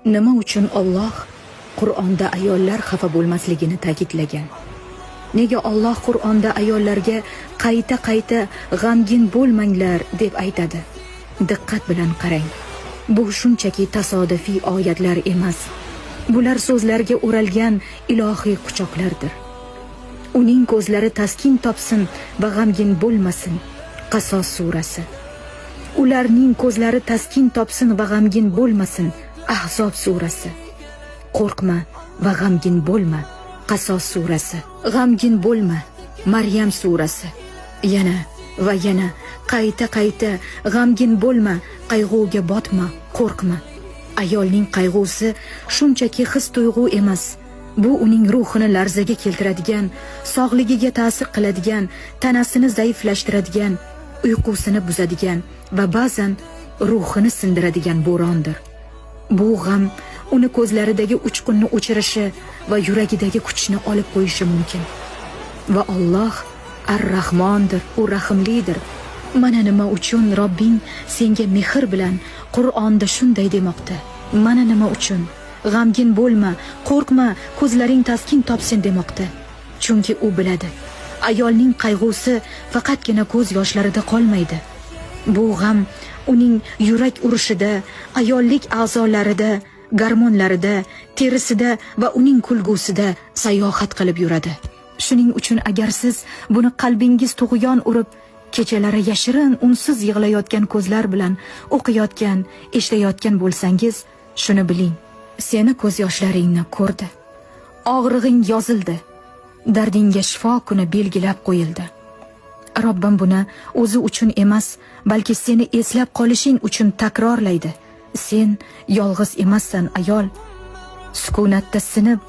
Nima uchun Alloh Qur'onda ayollar xafa bo'lmasligini ta'kidlagan? Nega Alloh Qur'onda ayollarga qayta g'amgin bo'lmanglar deb aytadi? Diqqat bilan qarang. Bu shunchaki tasodifiy oyatlar emas. Bular so'zlarga o'ralgan ilohiy quchoqlardir. Uning ko'zlari taskin topsin va g'amgin bo'lmasin. Qasos surasi. Ularning ko'zlari taskin topsin va g'amgin bo'lmasin. Ahzob surasi. Qo'rqma va g'amgin bo'lma. Qasos surasi. G'amgin bo'lma. Maryam surasi. Yana va yana qayta g'amgin bo'lma, qayg'uga botma, qo'rqma. Ayolning qayg'usi shunchaki his-tuyg'u emas. Bu uning ruhini larzaga keltiradigan, sog'ligiga ta'sir qiladigan, tanasini zaiflashtiradigan, uyqusini buzadigan va ba'zan ruhini sindiradigan bo'rondir. Bu g'am uni ko'zlaridagi uchqunni o'chirishi va yuragidagi kuchni olib qo'yishi mumkin. Va Alloh Ar-Rahmondir, u rahimlidir. Mana nima uchun Robbing senga mehr bilan Qur'onda shunday demoqda. Mana nima uchun g'amgin bo'lma, qo'rqma, ko'zlaring taskin topsin demoqda. Chunki u biladi, ayolning qayg'usi faqatgina ko'z yoshlarida qolmaydi. Bu g'am uning yurak urishida, ayollik a'zolarida, gormonlarida, terisida va uning kulgusida sayohat qilib yuradi. Shuning uchun agar siz buni qalbingiz tug'yon urib, kechalari yashirin, unsiz yig'layotgan ko'zlar bilan o'qiyotgan, eshitayotgan bo'lsangiz, shuni biling. Seni ko'z yoshlaringni ko'rdi. Og'rig'ing yozildi. Dardingga shifo kuni belgilab qo'yildi. Robbim buni o'zi uchun emas, balki seni eslab qolishing uchun takrorlaydi. Sen yolg'iz emassan ayol. Sukunatda sinib,